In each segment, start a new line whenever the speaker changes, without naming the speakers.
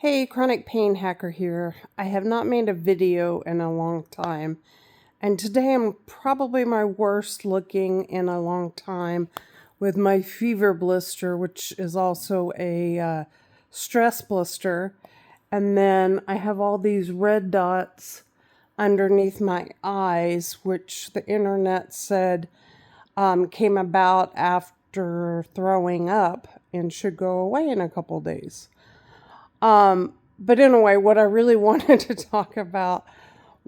Hey, chronic pain hacker here. I have not made a video in a long time, and today I'm probably my worst looking in a long time with my fever blister, which is also a stress blister. And then I have all these red dots underneath my eyes, which the internet said came about after throwing up and should go away in a couple days. But anyway, what I really wanted to talk about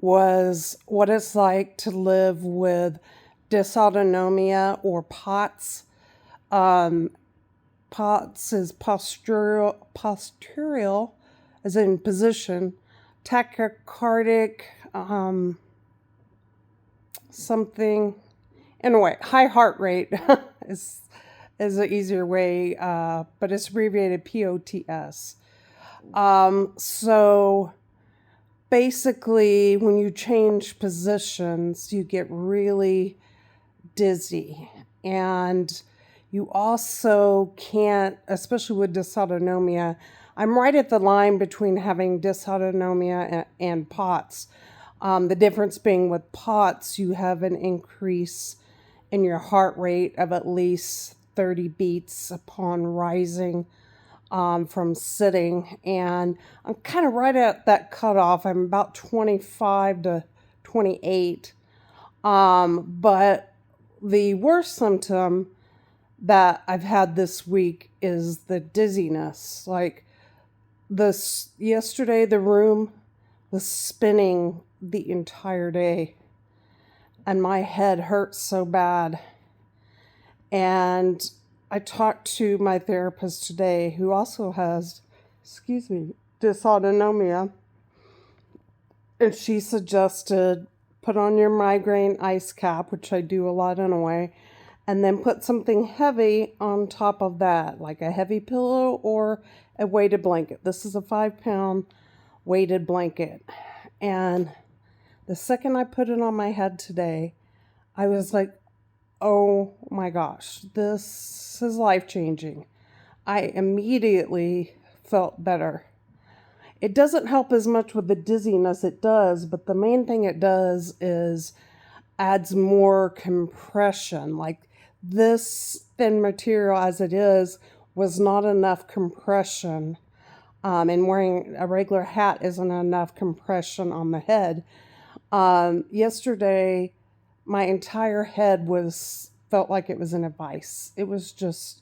was what it's like to live with dysautonomia or POTS. POTS is postural, as in position, tachycardic, something. Anyway, high heart rate is an easier way, but it's abbreviated POTS. So basically, when you change positions, you get really dizzy. And you also can't, especially with dysautonomia, I'm right at the line between having dysautonomia and POTS. The difference being with POTS, you have an increase in your heart rate of at least 30 beats upon rising from sitting, and I'm kind of right at that cutoff. I'm about 25 to 28. But the worst symptom that I've had this week is the dizziness. Like yesterday, the room was spinning the entire day, and my head hurts so bad. And I talked to my therapist today, who also has, dysautonomia, and she suggested put on your migraine ice cap, which I do a lot anyway, and then put something heavy on top of that, like a heavy pillow or a weighted blanket. This is a 5-pound weighted blanket. And the second I put it on my head today, I was like, oh my gosh, this is life-changing. I immediately felt better. It doesn't help as much with the dizziness it does, but the main thing it does is adds more compression. Like this thin material as it is was not enough compression. And wearing a regular hat isn't enough compression on the head. Yesterday, my entire head felt like it was in a vice. It was just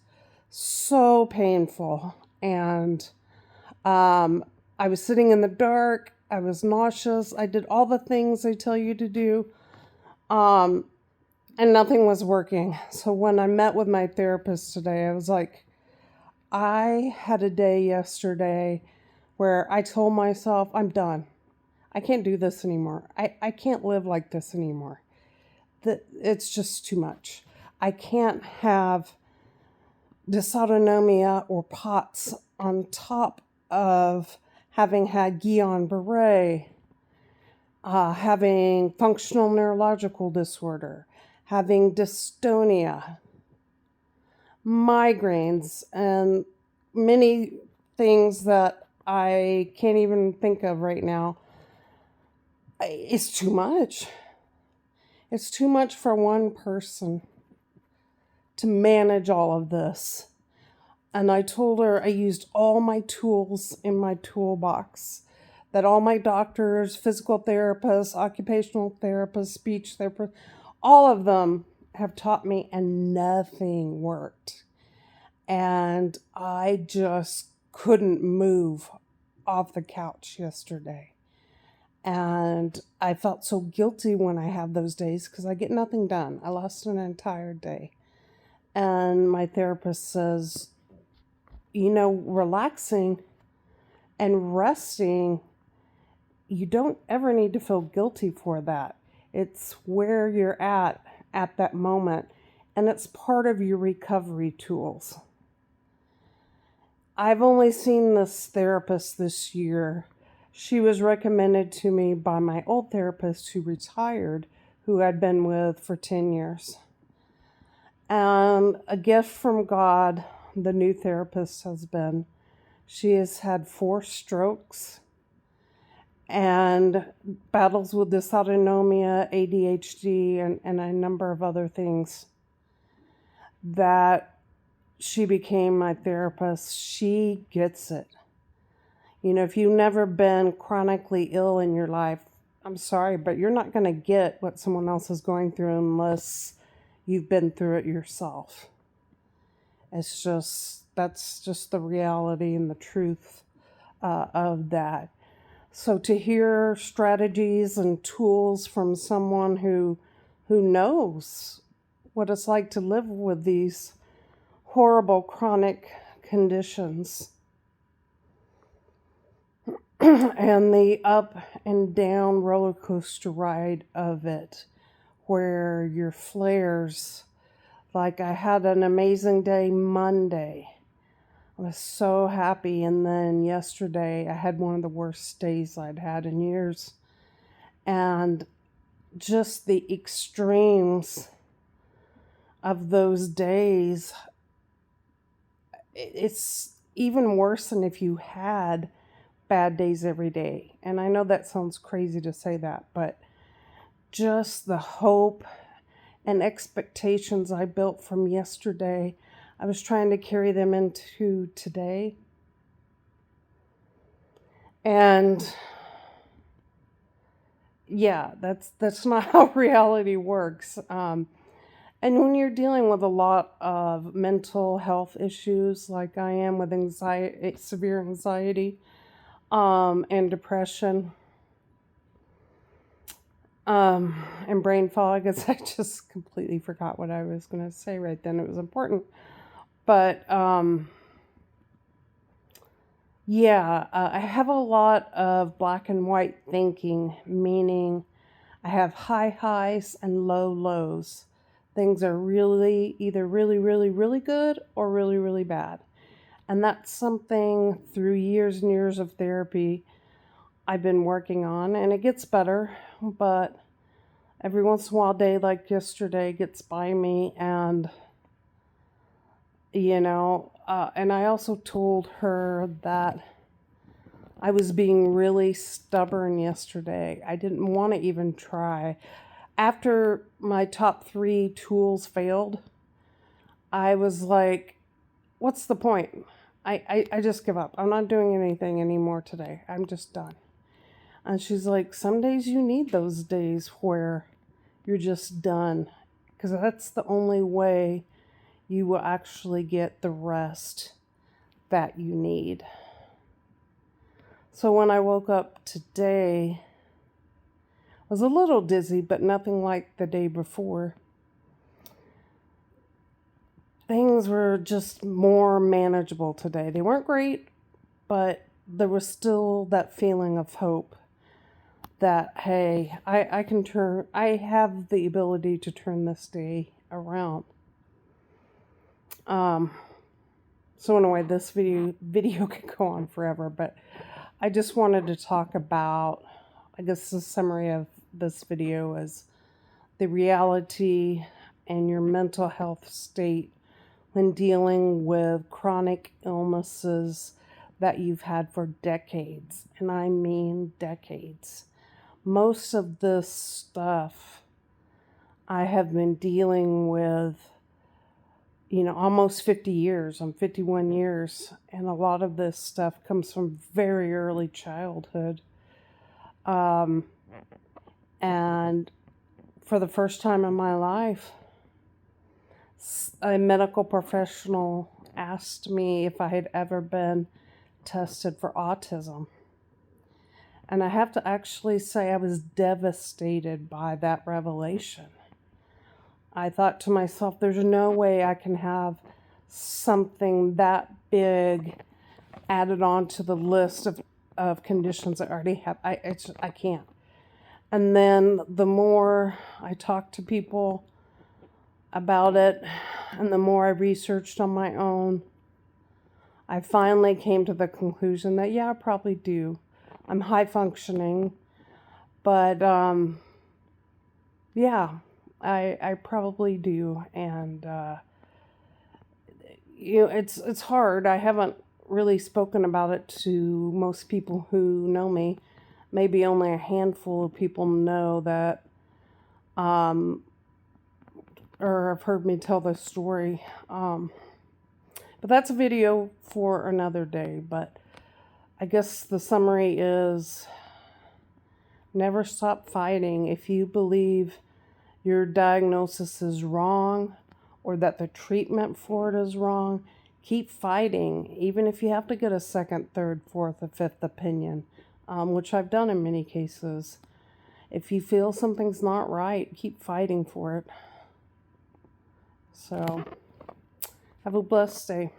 so painful. And I was sitting in the dark. I was nauseous. I did all the things they tell you to do. And nothing was working. So when I met with my therapist today, I was like, I had a day yesterday where I told myself, I'm done. I can't do this anymore. I can't live like this anymore. It's just too much. I can't have dysautonomia or POTS on top of having had Guillain-Barre, having functional neurological disorder, having dystonia, migraines, and many things that I can't even think of right now. It's too much. It's too much for one person to manage all of this. And I told her I used all my tools in my toolbox, that all my doctors, physical therapists, occupational therapists, speech therapists, all of them have taught me, and nothing worked. And I just couldn't move off the couch yesterday. And I felt so guilty when I have those days because I get nothing done. I lost an entire day. And my therapist says, relaxing and resting, you don't ever need to feel guilty for that. It's where you're at that moment. And it's part of your recovery tools. I've only seen this therapist this year. She was recommended to me by my old therapist who retired, who I'd been with for 10 years. And a gift from God, the new therapist has been She has had 4 strokes and battles with dysautonomia, ADHD, and a number of other things that she became my therapist. She gets it. You know, if you've never been chronically ill in your life, I'm sorry, but you're not going to get what someone else is going through unless you've been through it yourself. That's just the reality and the truth of that. So to hear strategies and tools from someone who knows what it's like to live with these horrible chronic conditions and the up and down roller coaster ride of it, where your flares, like I had an amazing day Monday. I was so happy, and then yesterday I had one of the worst days I'd had in years. And just the extremes of those days, it's even worse than if you had bad days every day. And I know that sounds crazy to say that, but just the hope and expectations I built from yesterday, I was trying to carry them into today. And yeah, that's not how reality works. And when you're dealing with a lot of mental health issues, like I am with anxiety, severe anxiety, and depression, and brain fog, as I just completely forgot what I was going to say right then. It was important. But I have a lot of black and white thinking, meaning I have high highs and low lows. Things are either really, really, really good or really, really bad. And that's something through years and years of therapy I've been working on, and it gets better, but every once in a while, a day like yesterday gets by me, and and I also told her that I was being really stubborn yesterday. I didn't want to even try. After my top 3 tools failed, I was like, what's the point? I just give up. I'm not doing anything anymore today. I'm just done. And she's like, some days you need those days where you're just done, because that's the only way you will actually get the rest that you need. So when I woke up today, I was a little dizzy, but nothing like the day before. Things were just more manageable today. They weren't great, but there was still that feeling of hope that, hey, I have the ability to turn this day around. So anyway, this video could go on forever, but I just wanted to talk about, I guess the summary of this video is the reality and your mental health state when dealing with chronic illnesses that you've had for decades. And I mean decades. Most of this stuff I have been dealing with, almost 50 years. I'm 51 years. And a lot of this stuff comes from very early childhood. And for the first time in my life, a medical professional asked me if I had ever been tested for autism. And I have to actually say I was devastated by that revelation. I thought to myself, there's no way I can have something that big added on to the list of conditions I already have. I can't. And then the more I talked to people about it, and the more I researched on my own, I finally came to the conclusion that, yeah, I probably do. I'm high functioning, but I probably do. And it's hard. I haven't really spoken about it to most people who know me. Maybe only a handful of people know that, or have heard me tell this story. But that's a video for another day. But I guess the summary is never stop fighting. If you believe your diagnosis is wrong or that the treatment for it is wrong, keep fighting, even if you have to get a second, third, fourth, or fifth opinion, which I've done in many cases. If you feel something's not right, keep fighting for it. So, have a blessed day.